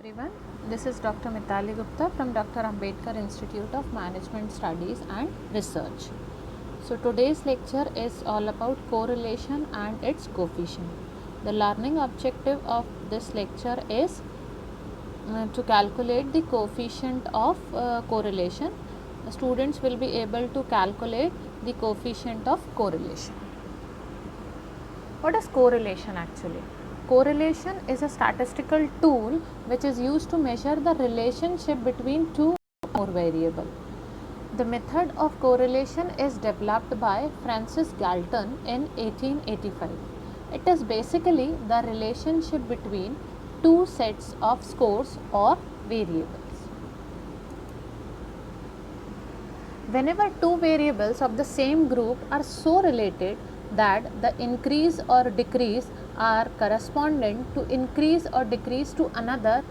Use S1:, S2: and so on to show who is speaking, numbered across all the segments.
S1: everyone. This is Dr. Mitali Gupta from Dr. Ambedkar Institute of Management Studies and Research. So today's lecture is all about correlation and its coefficient. The learning objective of this lecture is to calculate the coefficient of correlation. The students will be able to calculate the coefficient of correlation. What is correlation actually? Correlation is a statistical tool which is used to measure the relationship between two or more variables. The method of correlation is developed by Francis Galton in 1885. It is basically the relationship between two sets of scores or variables. Whenever two variables of the same group are so related that the increase or decrease are correspondent to increase or decrease to another,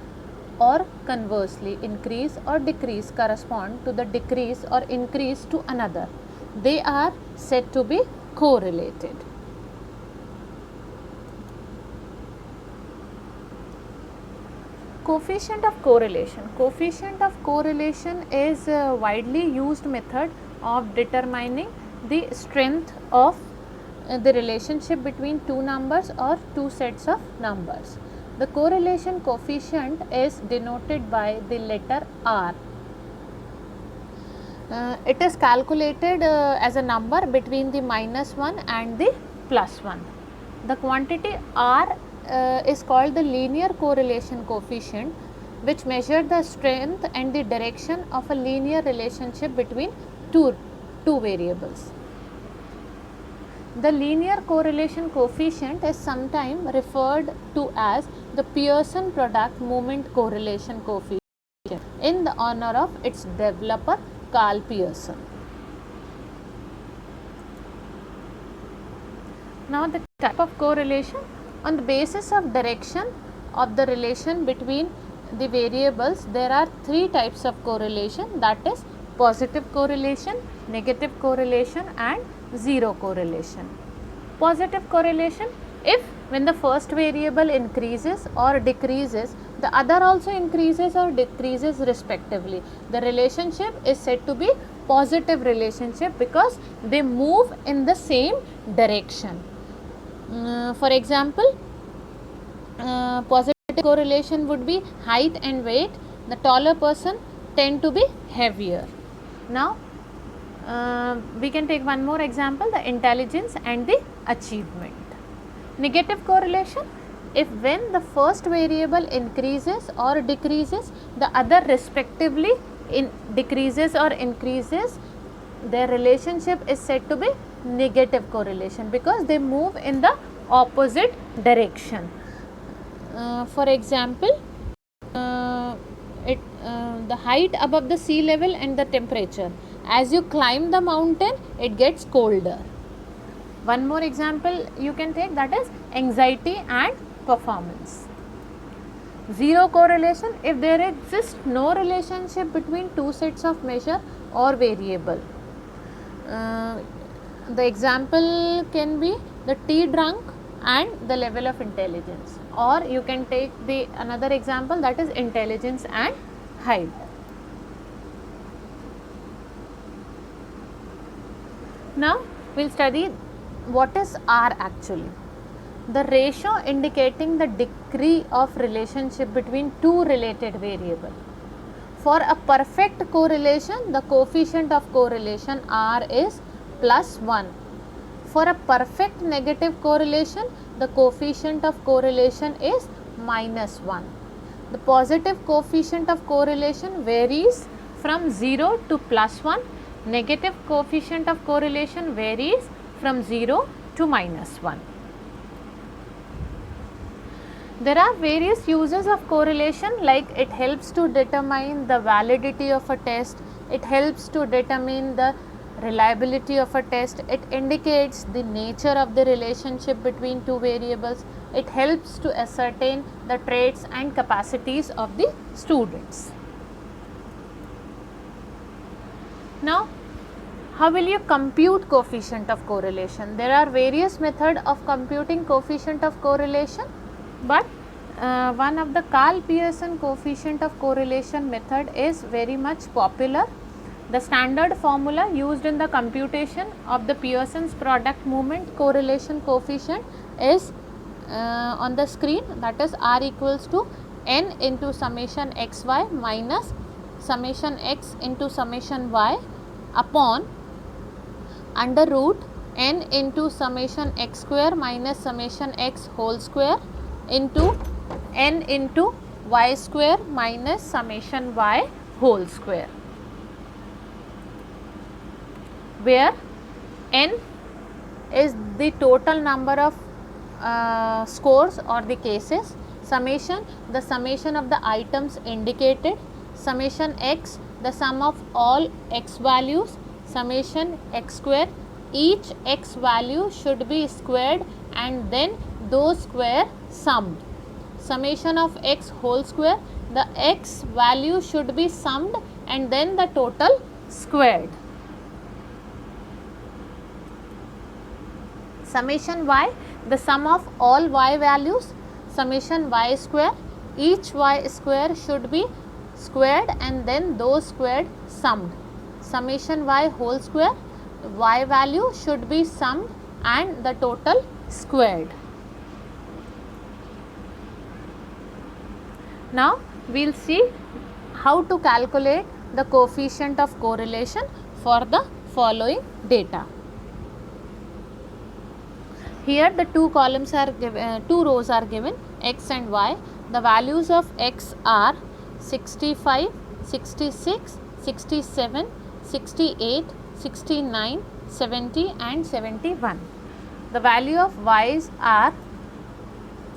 S1: or conversely increase or decrease correspond to the decrease or increase to another, they are said to be correlated. Coefficient of correlation. Coefficient of correlation is a widely used method of determining the strength of the relationship between two numbers or two sets of numbers. The correlation coefficient is denoted by the letter R. It is calculated as a number between the -1 and the +1. The quantity R is called the linear correlation coefficient, which measures the strength and the direction of a linear relationship between two variables. The linear correlation coefficient is sometimes referred to as the Pearson product moment correlation coefficient in the honor of its developer Karl Pearson. Now the type of correlation. On the basis of direction of the relation between the variables, there are three types of correlation, that is positive correlation, negative correlation and zero correlation. Positive correlation, if when the first variable increases or decreases, the other also increases or decreases respectively, the relationship is said to be positive relationship because they move in the same direction. For example, positive correlation would be height and weight. The taller person tend to be heavier. Now we can take one more example, the intelligence and the achievement. Negative correlation, if when the first variable increases or decreases, the other respectively decreases or increases, their relationship is said to be negative correlation because they move in the opposite direction. For example, the height above the sea level and the temperature. As you climb the mountain, it gets colder. One more example you can take, that is anxiety and performance. Zero correlation, if there exists no relationship between two sets of measure or variable. The example can be the tea drunk and the level of intelligence, or you can take the another example, that is intelligence and height. Now we will study what is R actually. The ratio indicating the degree of relationship between two related variables. For a perfect correlation, the coefficient of correlation R is +1. For a perfect negative correlation, the coefficient of correlation is -1. The positive coefficient of correlation varies from 0 to +1. Negative coefficient of correlation varies from 0 to -1. There are various uses of correlation, like it helps to determine the validity of a test, it helps to determine the reliability of a test, it indicates the nature of the relationship between two variables, it helps to ascertain the traits and capacities of the students. Now, how will you compute coefficient of correlation? There are various methods of computing coefficient of correlation, but one of the Karl Pearson coefficient of correlation method is very much popular. The standard formula used in the computation of the Pearson's product movement correlation coefficient is on the screen, that is R equals to n into summation xy minus summation x into summation y upon under root n into summation x square minus summation x whole square into n into y square minus summation y whole square, where n is the total number of scores or the cases, summation the summation of the items indicated, summation x the sum of all x values, summation x square each x value should be squared and then those square summed, summation of x whole square the x value should be summed and then the total squared, summation y the sum of all y values, summation y square each y square should be squared and then those squared summed, summation y whole square y value should be summed and the total squared. Now we will see how to calculate the coefficient of correlation for the following data. Here the two columns are given, two rows are given, x and y. The values of x are 65, 66, 67, 68, 69, 70 and 71. The value of y's are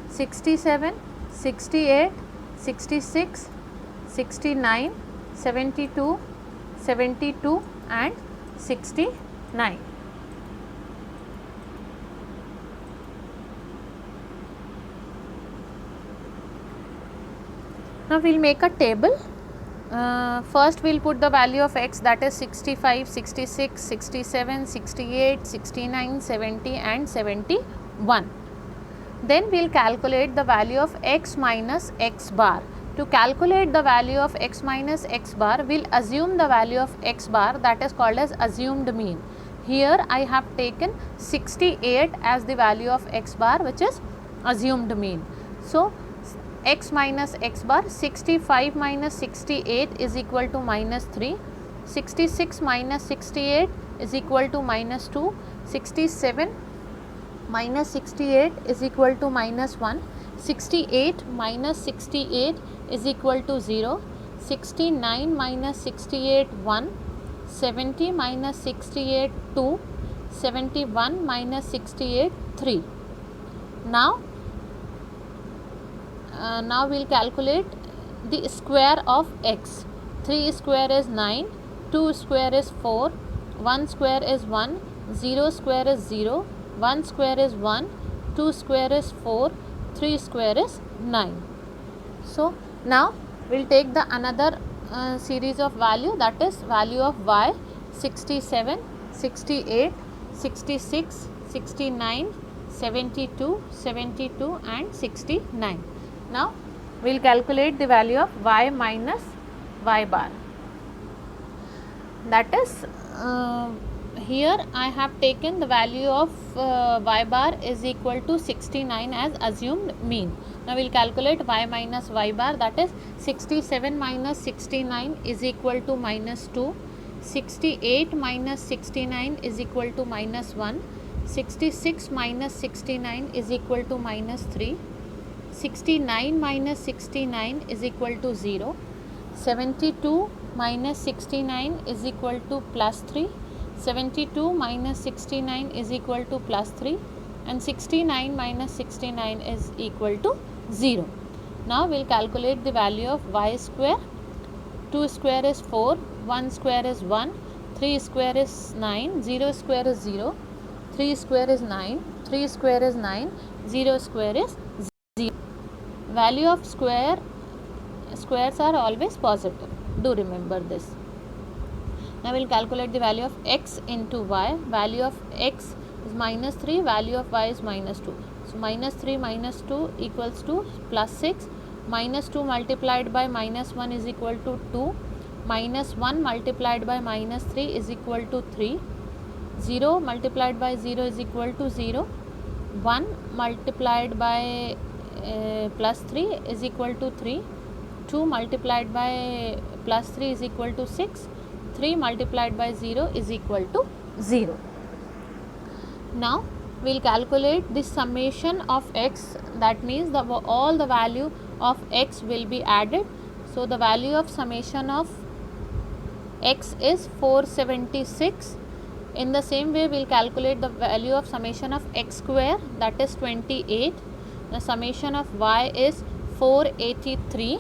S1: 67, 68, 66, 69, 72, 72 and 69. Now we will make a table. First we will put the value of x, that is 65, 66, 67, 68, 69, 70 and 71. Then we will calculate the value of x minus x bar. To calculate the value of x minus x bar, we will assume the value of x bar, that is called as assumed mean. Here I have taken 68 as the value of x bar, which is assumed mean. So x minus x bar, 65 minus 68 is equal to minus 3, 66 minus 68 is equal to minus 2, 67 minus 68 is equal to minus 1, 68 minus 68 is equal to 0, 69 minus 68 1, 70 minus 68 2, 71 minus 68 3. Now we will calculate the square of x. 3 square is 9, 2 square is 4, 1 square is 1, 0 square is 0, 1 square is 1, 2 square is 4, 3 square is 9. So now we will take the another series of value, that is value of y, 67, 68, 66, 69, 72, 72 and 69. Now we will calculate the value of y minus y bar, that is here I have taken the value of y bar is equal to 69 as assumed mean. Now we will calculate y minus y bar, that is 67 minus 69 is equal to minus 2, 68 minus 69 is equal to minus 1, 66 minus 69 is equal to minus 3, 69 minus 69 is equal to 0, 72 minus 69 is equal to plus 3, 72 minus 69 is equal to plus 3 and 69 minus 69 is equal to 0. Now we will calculate the value of y square. 2 square is 4, 1 square is 1, 3 square is 9, 0 square is 0, 3 square is 9, 3 square is 9, 0 square is 0. Value of squares are always positive, do remember this. Now we will calculate the value of x into y. Value of x is minus 3, value of y is minus 2. So minus 3 minus 2 equals to plus 6, minus 2 multiplied by minus 1 is equal to 2, minus 1 multiplied by minus 3 is equal to 3, 0 multiplied by 0 is equal to 0, 1 multiplied by plus 3 is equal to 3, 2 multiplied by plus 3 is equal to 6, 3 multiplied by 0 is equal to 0. Now we will calculate the summation of x, that means all the value of x will be added. So the value of summation of x is 476. In the same way we will calculate the value of summation of x square, that is 28. The summation of y is 483.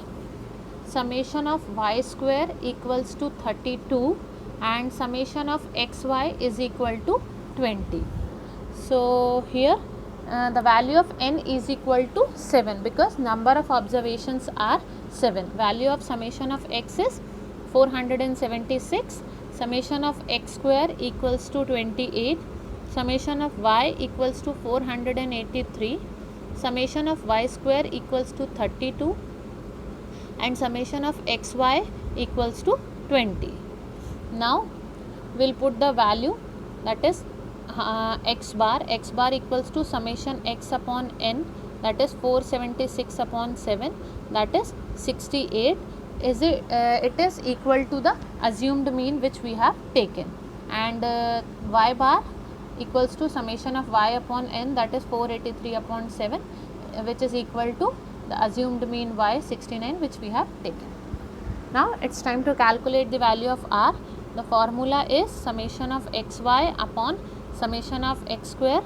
S1: Summation of y square equals to 32 and summation of xy is equal to 20. So here the value of n is equal to 7 because number of observations are 7. Value of summation of x is 476. Summation of x square equals to 28. Summation of y equals to 483. Summation of y square equals to 32 and summation of xy equals to 20. Now we will put the value, that is x bar equals to summation x upon n, that is 476 upon 7, that is 68. It is equal to the assumed mean which we have taken, and y bar equals to summation of y upon n, that is 483 upon 7, which is equal to the assumed mean y 69 which we have taken. Now it is time to calculate the value of r. The formula is summation of xy upon summation of x square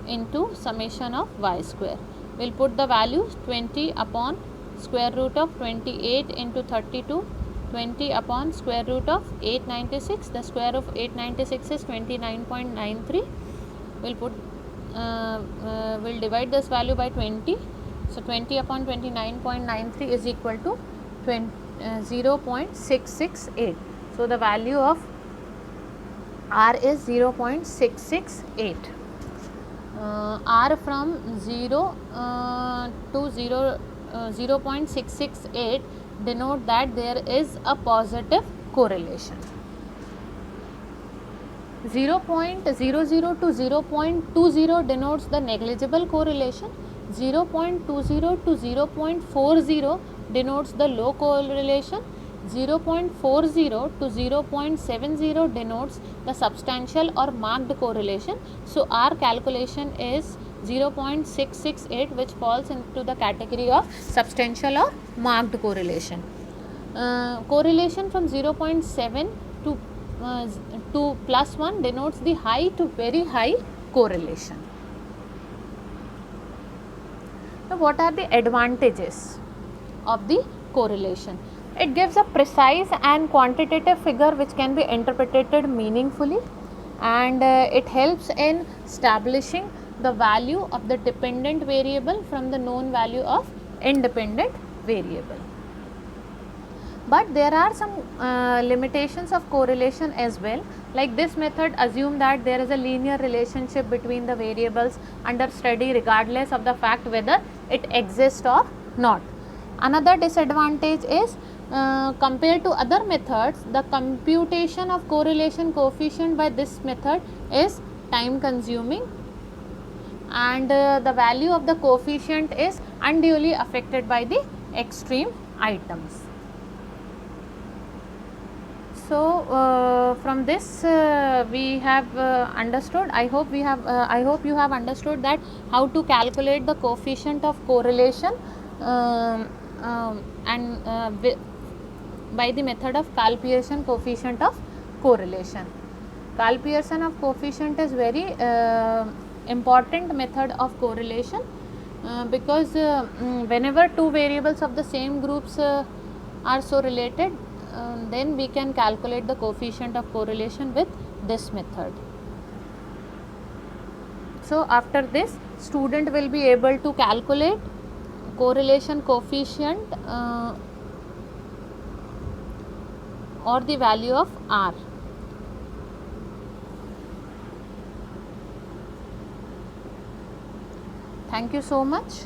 S1: into summation of y square. We will put the values 20 upon square root of 28 into 32, 20 upon square root of 896. The square of 896 is 29.93. We will divide this value by 20. So 20 upon 29.93 is equal to 0.668. So the value of r is 0.668. R from 0 to 0.668 denote that there is a positive correlation. 0.00 to 0.20 denotes the negligible correlation. 0.20 to 0.40 denotes the low correlation. 0.40 to 0.70 denotes the substantial or marked correlation. So our calculation is 0.668, which falls into the category of substantial or marked correlation. Correlation from 0.7 to plus 1 denotes the high to very high correlation. Now what are the advantages of the correlation? It gives a precise and quantitative figure which can be interpreted meaningfully, and it helps in establishing the value of the dependent variable from the known value of independent variable. But there are some limitations of correlation as well. Like this method assume that there is a linear relationship between the variables under study regardless of the fact whether it exists or not. Another disadvantage is compared to other methods, the computation of correlation coefficient by this method is time consuming, and the value of the coefficient is unduly affected by the extreme items. So from this we have understood, I hope you have understood that how to calculate the coefficient of correlation by the method of Karl-Pearson coefficient of correlation. Karl-Pearson of coefficient is very important method of correlation because whenever two variables of the same groups are so related, then we can calculate the coefficient of correlation with this method. So after this, student will be able to calculate correlation coefficient or the value of r. Thank you so much.